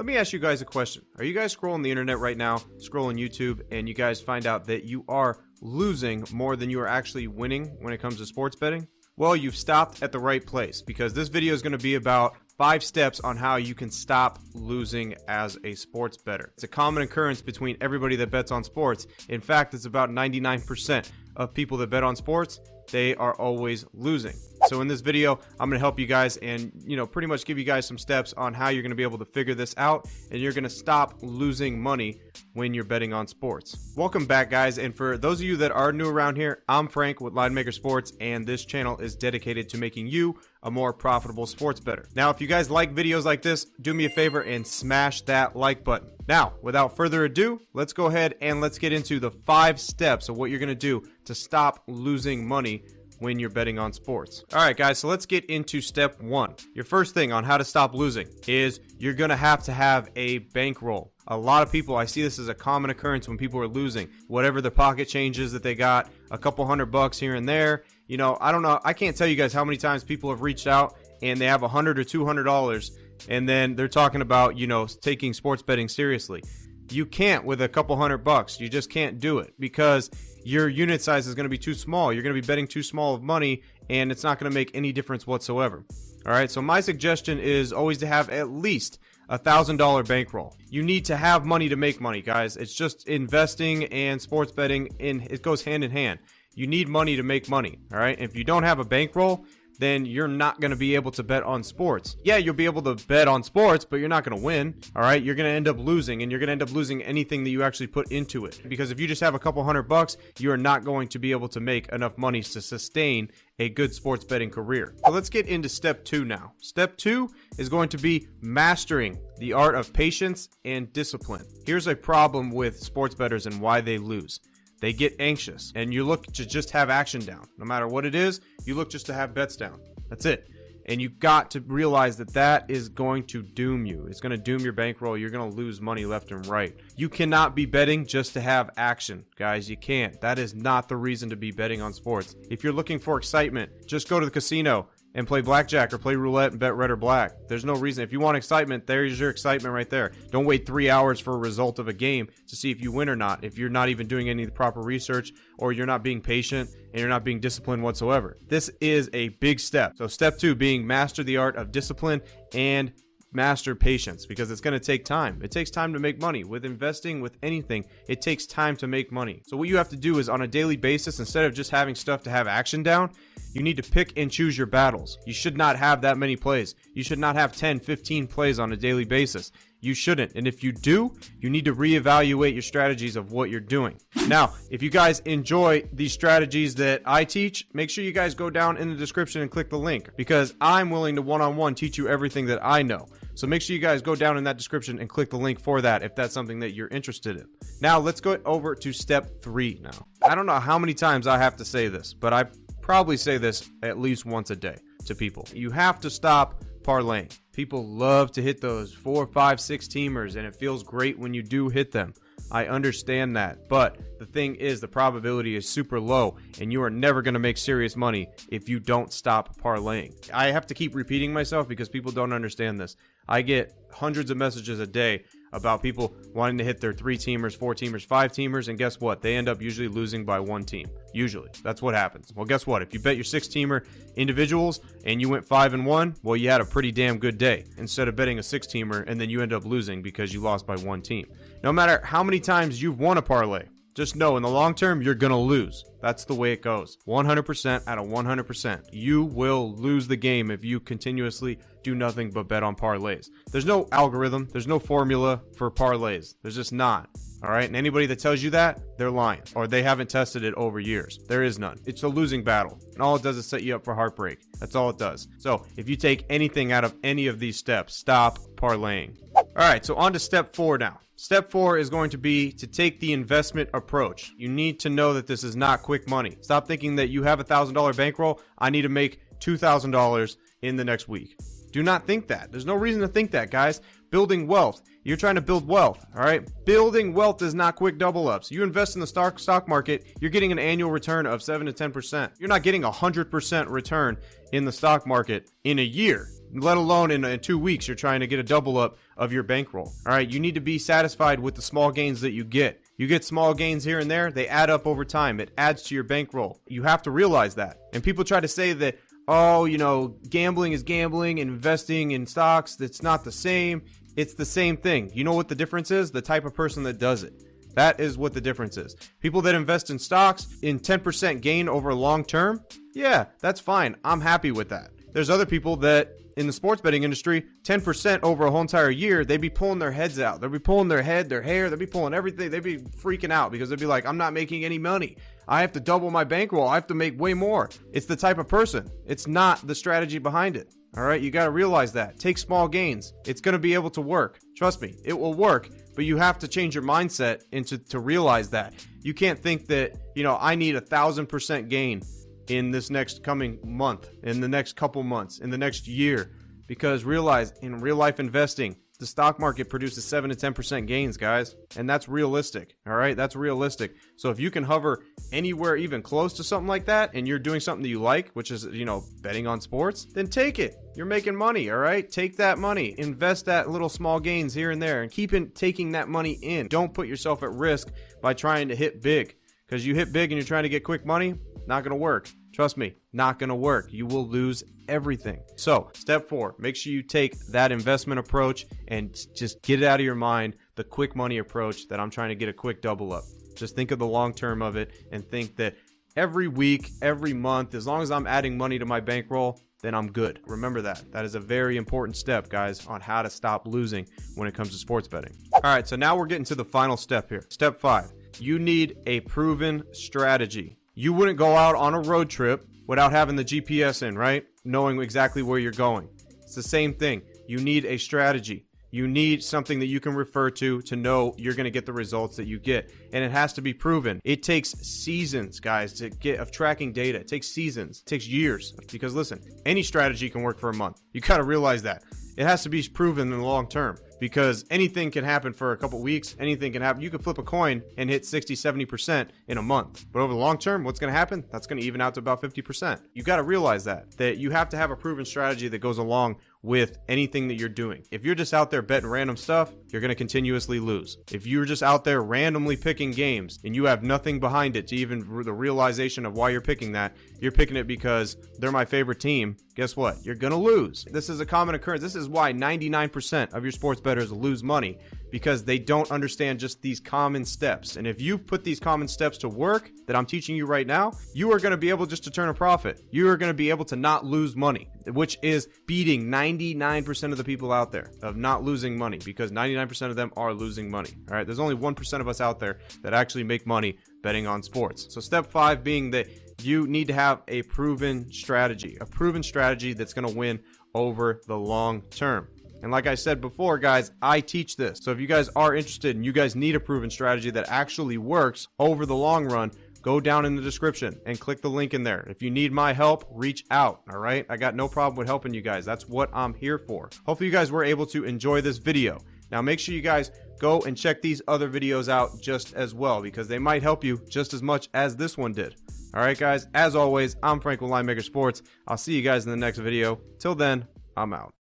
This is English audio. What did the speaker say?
Let me ask you guys a question. Are you guys scrolling the internet right now, scrolling YouTube, and you guys find out that you are losing more than you are actually winning when it comes to sports betting? Well, you've stopped at the right place, because this video is going to be about 5 steps on how you can stop losing as a sports bettor. It's a common occurrence between everybody that bets on sports. In fact, it's about 99% of people that bet on sports, they are always losing. So in this video, I'm going to help you guys and, pretty much give you guys some steps on how you're going to be able to figure this out, and you're going to stop losing money when you're betting on sports. Welcome back, guys, and for those of you that are new around here, I'm Frank with Linemaker Sports, and this channel is dedicated to making you a more profitable sports bettor. Now, if you guys like videos like this, do me a favor and smash that like button. Now, without further ado, let's go ahead and let's get into the 5 steps of what you're going to do to stop losing money when you're betting on sports. All right, guys, so let's get into step 1. Your first thing on how to stop losing is you're going to have a bankroll. A lot of people, I see this as a common occurrence when people are losing. Whatever their pocket changes that they got, a couple $100 here and there. I don't know. I can't tell you guys how many times people have reached out and they have $100 or $200 and then they're talking about, taking sports betting seriously. You can't with a couple $100. You just can't do it because your unit size is going to be too small. You're going to be betting too small of money, and it's not going to make any difference whatsoever. All right, so my suggestion is always to have at least $1,000 bankroll. You need to have money to make money, guys. It's just investing and sports betting, it goes hand in hand. You need money to make money, all right? If you don't have a bankroll, then you're not going to be able to bet on sports. Yeah, you'll be able to bet on sports, but you're not going to win, all right? You're going to end up losing, and you're going to end up losing anything that you actually put into it. Because if you just have a couple $100, you are not going to be able to make enough money to sustain a good sports betting career. So let's get into step 2 now. Step 2 is going to be mastering the art of patience and discipline. Here's a problem with sports bettors and why they lose. They get anxious, and you look to just have action down. No matter what it is, you look just to have bets down. That's it. And you've got to realize that that is going to doom you. It's going to doom your bankroll. You're going to lose money left and right. You cannot be betting just to have action, guys. You can't. That is not the reason to be betting on sports. If you're looking for excitement, just go to the casino and play blackjack or play roulette and bet red or black. There's no reason. If you want excitement, there's your excitement right there. Don't wait 3 hours for a result of a game to see if you win or not, if you're not even doing any of the proper research, or you're not being patient and you're not being disciplined whatsoever. This is a big step. So step 2 being master the art of discipline and master patience, because it's going to take time. It takes time to make money. With investing, with anything, it takes time to make money. So what you have to do is on a daily basis, instead of just having stuff to have action down, you need to pick and choose your battles. You should not have that many plays. You should not have 10, 15 plays on a daily basis. You shouldn't. And if you do, you need to reevaluate your strategies of what you're doing. Now, if you guys enjoy these strategies that I teach, make sure you guys go down in the description and click the link, because I'm willing to one-on-one teach you everything that I know. So make sure you guys go down in that description and click the link for that if that's something that you're interested in. Now, let's go over to step 3 now. I don't know how many times I have to say this, but I probably say this at least once a day to people. You have to stop parlaying. People love to hit those 4, 5, 6 teamers, and it feels great when you do hit them. I understand that, but the thing is, the probability is super low, and you are never going to make serious money if you don't stop parlaying. I have to keep repeating myself because people don't understand this. I get hundreds of messages a day about people wanting to hit their 3-teamers, 4-teamers, 5-teamers, and guess what? They end up usually losing by 1 team. Usually. That's what happens. Well, guess what? If you bet your 6-teamer individuals and you went 5-1, well, you had a pretty damn good day instead of betting a 6-teamer and then you end up losing because you lost by 1 team. No matter how many times you've won a parlay, just know in the long term, you're going to lose. That's the way it goes. 100% out of 100%. You will lose the game if you continuously do nothing but bet on parlays. There's no algorithm. There's no formula for parlays. There's just not. All right. And anybody that tells you that, they're lying, or they haven't tested it over years. There is none. It's a losing battle. And all it does is set you up for heartbreak. That's all it does. So if you take anything out of any of these steps, stop parlaying. All right. So on to step 4 now. Step 4 is going to be to take the investment approach. You need to know that this is not quick money. Stop thinking that you have a $1,000 bankroll. I need to make $2,000 in the next week. Do not think that. There's no reason to think that, guys. Building wealth. You're trying to build wealth, all right? Building wealth is not quick double ups. You invest in the stock market, you're getting an annual return of 7 to 10%. You're not getting 100% return in the stock market in a year. let alone in 2 weeks you're trying to get a double up of your bankroll. All right, you need to be satisfied with the small gains that you get. You get small gains here and there, they add up over time. It adds to your bankroll. You have to realize that. And people try to say that, oh, you know, gambling is gambling and investing in stocks, that's not the same. It's the same thing. You know what the difference is? The type of person that does it. That is what the difference is. People that invest in stocks in 10% gain over long term, yeah, that's fine. I'm happy with that. There's other people that in the sports betting industry, 10% over a whole entire year, they'd be pulling their heads out. They'd be pulling their head, their hair, they'd be pulling everything. They'd be freaking out because they'd be like, I'm not making any money. I have to double my bankroll. I have to make way more. It's the type of person. It's not the strategy behind it. All right, you got to realize that. Take small gains. It's going to be able to work. Trust me, it will work, but you have to change your mindset to realize that. You can't think that, you know, I need 1,000% gain in this next coming month, in the next couple months, in the next year, because realize in real life investing, the stock market produces 7 to 10% gains, guys, and that's realistic. All right, that's realistic. So if you can hover anywhere even close to something like that, and you're doing something that you like, which is, you know, betting on sports, then take it. You're making money. All right, take that money, invest that little small gains here and there, and keep taking that money in. Don't put yourself at risk by trying to hit big, because you hit big and you're trying to get quick money. Not going to work. Trust me, not going to work. You will lose everything. So, step 4, make sure you take that investment approach and just get it out of your mind, the quick money approach that I'm trying to get a quick double up. Just think of the long term of it and think that every week, every month, as long as I'm adding money to my bankroll, then I'm good. Remember that. That is a very important step, guys, on how to stop losing when it comes to sports betting. All right, so now we're getting to the final step here. Step 5, you need a proven strategy. You wouldn't go out on a road trip without having the GPS in, right? Knowing exactly where you're going. It's the same thing. You need a strategy. You need something that you can refer to know you're going to get the results that you get. And it has to be proven. It takes seasons, guys, to get of tracking data. It takes seasons. It takes years. Because listen, any strategy can work for a month. You got to realize that. It has to be proven in the long term, because anything can happen for a couple weeks. Anything can happen. You could flip a coin and hit 60, 70% in a month. But over the long term, what's going to happen? That's going to even out to about 50%. You got to realize that you have to have a proven strategy that goes along with anything that you're doing. If you're just out there betting random stuff, you're going to continuously lose. If you're just out there randomly picking games and you have nothing behind it to even the realization of why you're picking that, you're picking it because they're my favorite team, guess what? You're going to lose. This is a common occurrence. This is why 99% of your sports bettors lose money, because they don't understand just these common steps. And if you put these common steps to work that I'm teaching you right now, you are going to be able just to turn a profit. You are going to be able to not lose money, which is beating 99% of the people out there of not losing money, because 99% of them are losing money. All right, there's only 1% of us out there that actually make money betting on sports. So step 5 being that you need to have a proven strategy that's going to win over the long term. And like I said before, guys, I teach this. So if you guys are interested and you guys need a proven strategy that actually works over the long run, go down in the description and click the link in there. If you need my help, reach out, all right? I got no problem with helping you guys. That's what I'm here for. Hopefully you guys were able to enjoy this video. Now make sure you guys go and check these other videos out just as well, because they might help you just as much as this one did. All right, guys, as always, I'm Frank with Linemaker Sports. I'll see you guys in the next video. Till then, I'm out.